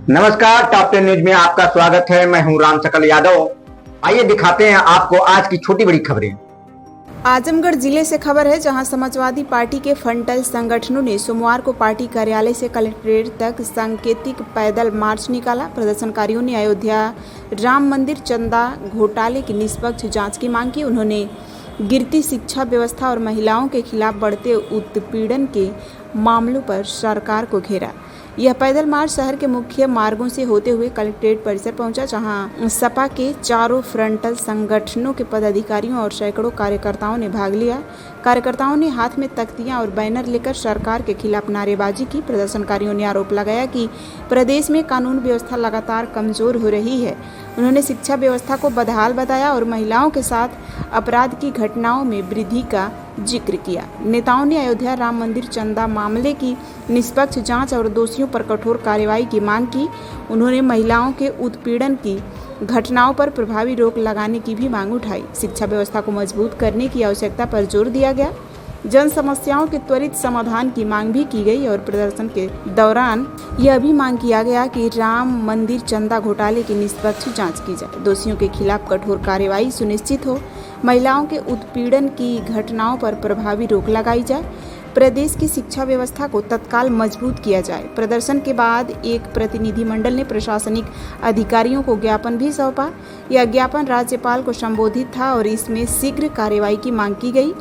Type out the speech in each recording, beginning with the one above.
नमस्कार, top 10 news में आपका स्वागत है। मैं हूं राम सकल यादव। आइए दिखाते हैं आपको आज की छोटी बड़ी खबरें। आजमगढ़ जिले से खबर है, जहां समाजवादी पार्टी के फंटल संगठनों ने सोमवार को पार्टी कार्यालय से कलेक्ट्रेट तक सांकेतिक पैदल मार्च निकाला। प्रदर्शनकारियों ने अयोध्या राम मंदिर चंदा घोटाले की निष्पक्ष जांच की मांग की। उन्होंने गिरती शिक्षा व्यवस्था और महिलाओं के खिलाफ बढ़ते उत्पीड़न के मामलों पर सरकार को घेरा। यह पैदल मार्च शहर के मुख्य मार्गों से होते हुए कलेक्ट्रेट परिसर पहुंचा, जहां सपा के चारों फ्रंटल संगठनों के पदाधिकारियों और सैकड़ों कार्यकर्ताओं ने भाग लिया। कार्यकर्ताओं ने हाथ में तख्तियां और बैनर लेकर सरकार के खिलाफ नारेबाजी की। प्रदर्शनकारियों ने आरोप लगाया कि प्रदेश में कानून व्यवस्था लगातार कमजोर हो रही है। उन्होंने शिक्षा व्यवस्था को बदहाल बताया और महिलाओं के साथ अपराध की घटनाओं में वृद्धि का जिक्र किया। नेताओं ने अयोध्या राम मंदिर चंदा मामले की निष्पक्ष जांच और दोषियों पर कठोर कार्रवाई की मांग की। उन्होंने महिलाओं के उत्पीड़न की घटनाओं पर प्रभावी रोक लगाने की भी मांग उठाई। शिक्षा व्यवस्था को मजबूत करने की आवश्यकता पर जोर दिया गया। जन समस्याओं के त्वरित समाधान की मांग भी की गई और प्रदर्शन के दौरान यह भी मांग किया गया कि राम मंदिर चंदा घोटाले की निष्पक्ष जांच की जाए, दोषियों के खिलाफ कठोर कार्रवाई सुनिश्चित हो, महिलाओं के उत्पीड़न की घटनाओं पर प्रभावी रोक लगाई जाए, प्रदेश की शिक्षा व्यवस्था को तत्काल मजबूत किया जाए। प्रदर्शन के बाद एक प्रतिनिधिमंडल ने प्रशासनिक अधिकारियों को ज्ञापन भी सौंपा। यह ज्ञापन राज्यपाल को संबोधित था और इसमें शीघ्र कार्रवाई की मांग की गई।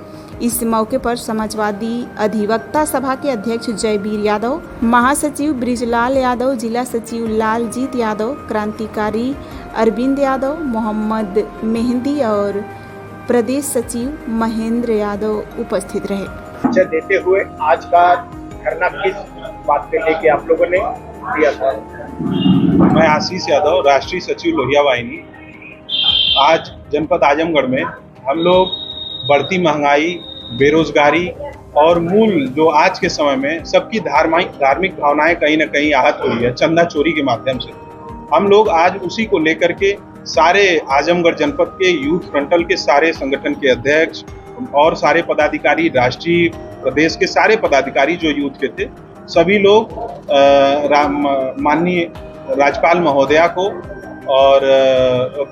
इस मौके पर समाजवादी अधिवक्ता सभा के अध्यक्ष जयवीर यादव, महासचिव ब्रिजलाल यादव, जिला सचिव लालजीत यादव, क्रांतिकारी अरविंद यादव, मोहम्मद मेहंदी और प्रदेश सचिव महेंद्र यादव उपस्थित रहे। देते हुए आज का धरना किस बात पे लेके आप लोगों ने दिया था? मैं आशीष यादव, राष्ट्रीय सचिव लोहिया वाहिनी। आज जनपद आजमगढ़ में हम लोग बढ़ती महंगाई, बेरोजगारी और मूल जो आज के समय में सबकी धार्मिक भावनाएं कहीं ना कहीं आहत हो रही है चंदा चोरी के माध्यम से, हम लोग आज उसी को लेकर के सारे आजमगढ़ जनपद के यूथ फ्रंटल के सारे संगठन के अध्यक्ष और सारे पदाधिकारी, राष्ट्रीय प्रदेश के सारे पदाधिकारी जो यूथ के थे, सभी लोग माननीय राज्यपाल महोदया को और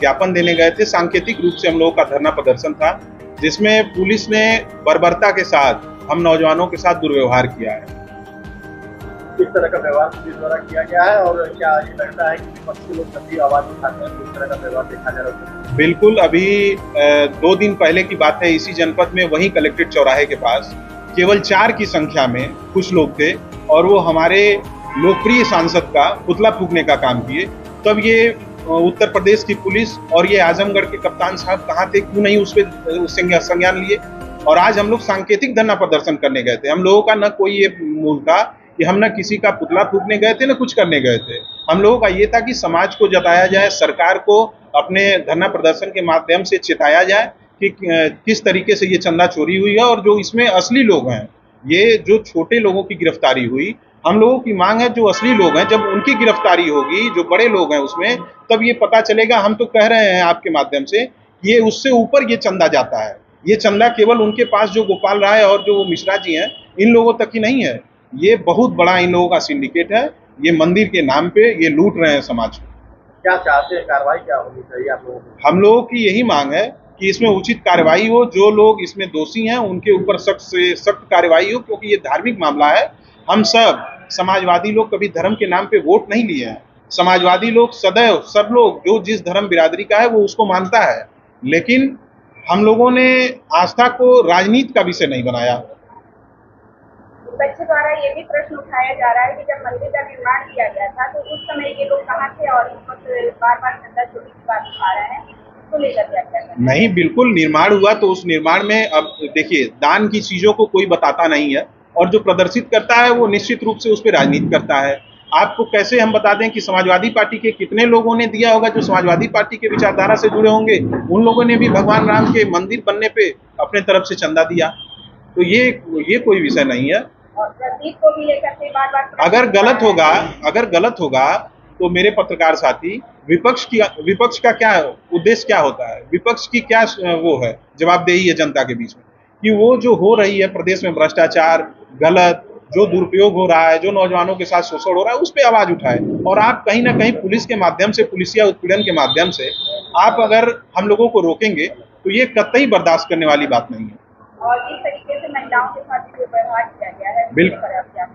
ज्ञापन देने गए थे। सांकेतिक रूप से हम लोगों का धरना प्रदर्शन था, जिसमें पुलिस ने बर्बरता के साथ हम नौजवानों के साथ दुर्व्यवहार किया है। किस तरह का व्यवहार पुलिस द्वारा किया गया है और क्या ये लगता है कि विपक्षी लोग जब भी आवाज उठाते हैं किस तरह का व्यवहार देखा जा रहा है? बिल्कुल, अभी 2 दिन पहले की बात है, इसी जनपद में वहीं कलेक्ट्रेट चौराहे के पास केवल 4 की संख्या में कुछ लोग थे और वो हमारे लोकप्रिय सांसद का पुतला फूंकने का काम किए। तब ये उत्तर प्रदेश की पुलिस और ये आजमगढ़ के कप्तान साहब कहाँ थे, क्यों नहीं उस पर संज्ञान लिए? और आज हम लोग सांकेतिक धरना प्रदर्शन करने गए थे। हम लोगों का न कोई ये मूल था कि हम न किसी का पुतला फूंकने गए थे, न कुछ करने गए थे। हम लोगों का ये था कि समाज को जताया जाए, सरकार को अपने धरना प्रदर्शन के माध्यम से चेताया जाए कि किस तरीके से ये चंदा चोरी हुई है और जो इसमें असली लोग हैं, ये जो छोटे लोगों की गिरफ्तारी हुई, हम लोगों की मांग है जो असली लोग हैं, जब उनकी गिरफ्तारी होगी, जो बड़े लोग हैं उसमें, तब ये पता चलेगा। हम तो कह रहे हैं आपके माध्यम से, ये उससे ऊपर ये चंदा जाता है। ये चंदा केवल उनके पास जो गोपाल राय और जो मिश्रा जी हैं, इन लोगों तक ही नहीं है। ये बहुत बड़ा इन लोगों का सिंडिकेट है। ये मंदिर के नाम पे ये लूट रहे हैं समाज को। क्या चाहते हैं, कार्रवाई क्या होनी चाहिए आप लोगों को? हम लोगों की यही मांग है कि इसमें उचित कार्रवाई हो, जो लोग इसमें दोषी हैं उनके ऊपर सख्त से सख्त कार्रवाई हो, क्योंकि ये धार्मिक मामला है। हम सब समाजवादी लोग कभी धर्म के नाम पे वोट नहीं लिए हैं। समाजवादी लोग सदैव, सब लोग जो जिस धर्म बिरादरी का है वो उसको मानता है, लेकिन हम लोगों ने आस्था को राजनीति का विषय नहीं बनाया। विपक्ष द्वारा ये भी प्रश्न उठाया जा रहा है कि जब मंदिर का निर्माण किया गया था तो उस समय ये लोग कहाँ थे और इस वक्त बार-बार चंदा चोरी की बात उठा रहे हैं, उसको लेकर क्या कहते हैं? नहीं, बिल्कुल निर्माण हुआ तो उस निर्माण में अब देखिए, दान की चीजों को कोई बताता नहीं है और जो प्रदर्शित करता है वो निश्चित रूप से उस पर राजनीति करता है। आपको कैसे हम बता दें कि समाजवादी पार्टी के कितने लोगों ने दिया होगा जो समाजवादी पार्टी के विचारधारा से जुड़े होंगे? उन लोगों ने भी भगवान राम के मंदिर बनने पे अपने तरफ से चंदा दिया। तो ये कोई विषय नहीं है। और प्रतीक को भी लेकर के बार-बार अगर गलत होगा तो मेरे पत्रकार साथी, विपक्ष का क्या उद्देश्य क्या होता है? विपक्ष की क्या वो है जवाबदेही है जनता के बीच में कि वो जो हो रही है प्रदेश में भ्रष्टाचार, गलत जो दुरुपयोग हो रहा है, जो नौजवानों के साथ शोषण हो रहा है, उस पर आवाज उठाए। और आप कहीं ना कहीं पुलिस के माध्यम से, पुलिसिया उत्पीड़न के माध्यम से आप अगर हम लोगों को रोकेंगे तो ये कतई बर्दाश्त करने वाली बात नहीं है। और इस तरीके से महिलाओं के साथ जो व्यवहार किया गया है,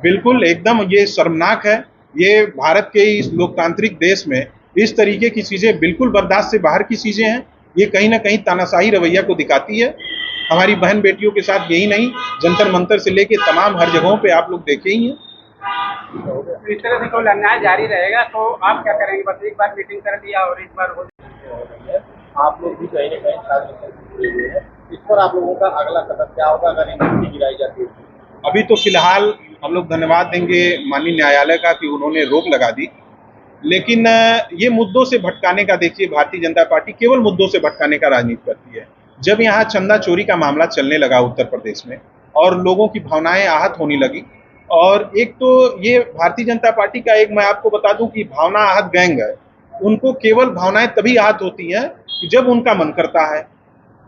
बिल्कुल एकदम ये शर्मनाक है। ये भारत के इस लोकतांत्रिक देश में इस तरीके की चीजें बिल्कुल बर्दाश्त से बाहर की चीजें हैं। ये कहीं ना कहीं तानाशाही रवैया को दिखाती है। हमारी बहन बेटियों के साथ यही नहीं, जंतर मंतर से लेके तमाम हर जगहों पे आप लोग देखे ही हैं। इस तरह से कोई अन्याय जारी रहेगा तो आप क्या करेंगे? बस एक बार मीटिंग कर दिया और एक बार हो आप लोग भी कहीं ना कहीं छात्र जुड़े हुए हैं, इस पर आप लोगों का अगला कदम क्या होगा अगर यूनिवर्सिटी गिराई जाती है? अभी तो फिलहाल हम लोग धन्यवाद देंगे माननीय न्यायालय का कि उन्होंने रोक लगा दी, लेकिन ये मुद्दों से भटकाने का, देखिए भारतीय जनता पार्टी केवल मुद्दों से भटकाने का राजनीति करती है। जब यहाँ चंदा चोरी का मामला चलने लगा उत्तर प्रदेश में और लोगों की भावनाएं आहत होने लगी, और एक तो ये भारतीय जनता पार्टी का एक, मैं आपको बता दूं कि भावना आहत गैंग है। उनको केवल भावनाएं तभी आहत होती हैं कि जब उनका मन करता है।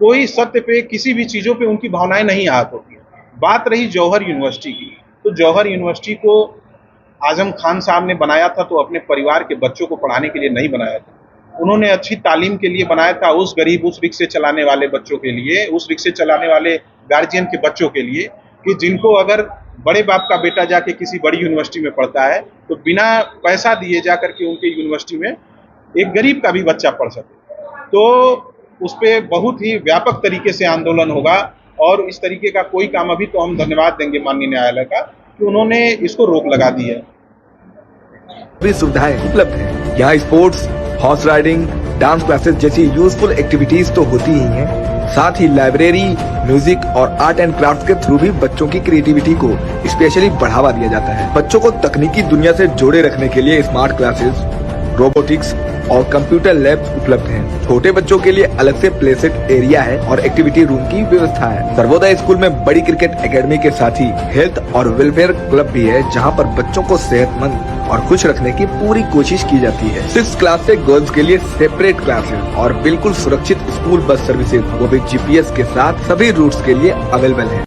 कोई सत्य पे, किसी भी चीजों पे उनकी भावनाएं नहीं आहत होती हैं। बात रही जौहर यूनिवर्सिटी की, तो जौहर यूनिवर्सिटी को आजम खान साहब ने बनाया था तो अपने परिवार के बच्चों को पढ़ाने के लिए नहीं बनाया था। उन्होंने अच्छी तालीम के लिए बनाया था, उस गरीब, उस रिक्शे चलाने वाले बच्चों के लिए, उस रिक्शे चलाने वाले गार्जियन के बच्चों के लिए, कि जिनको अगर बड़े बाप का बेटा जाके किसी बड़ी यूनिवर्सिटी में पढ़ता है तो बिना पैसा दिए जा करके उनके यूनिवर्सिटी में एक गरीब का भी बच्चा पढ़ सके। तो उस पर बहुत ही व्यापक तरीके से आंदोलन होगा, और इस तरीके का कोई काम, अभी तो हम धन्यवाद देंगे माननीय न्यायालय का कि उन्होंने इसको रोक लगा दी है। भी सुविधाएं उपलब्ध हैं। यहाँ sports, horse riding, dance classes जैसी यूजफुल एक्टिविटीज तो होती ही हैं, साथ ही लाइब्रेरी, म्यूजिक और आर्ट एंड क्राफ्ट के थ्रू भी बच्चों की क्रिएटिविटी को स्पेशली बढ़ावा दिया जाता है। बच्चों को तकनीकी दुनिया से जोड़े रखने के लिए स्मार्ट क्लासेस, रोबोटिक्स और कंप्यूटर लैब्स उपलब्ध हैं। छोटे बच्चों के लिए अलग से प्ले सेट एरिया है और एक्टिविटी रूम की व्यवस्था है। सर्वोदय स्कूल में बड़ी क्रिकेट एकेडमी के साथ ही हेल्थ और वेलफेयर क्लब भी है, जहां पर बच्चों को सेहतमंद और खुश रखने की पूरी कोशिश की जाती है। 6th क्लास से गर्ल्स के लिए सेपरेट क्लासेस और बिल्कुल सुरक्षित स्कूल बस सर्विसेज, वो भी GPS के साथ सभी रूट्स के लिए अवेलेबल है।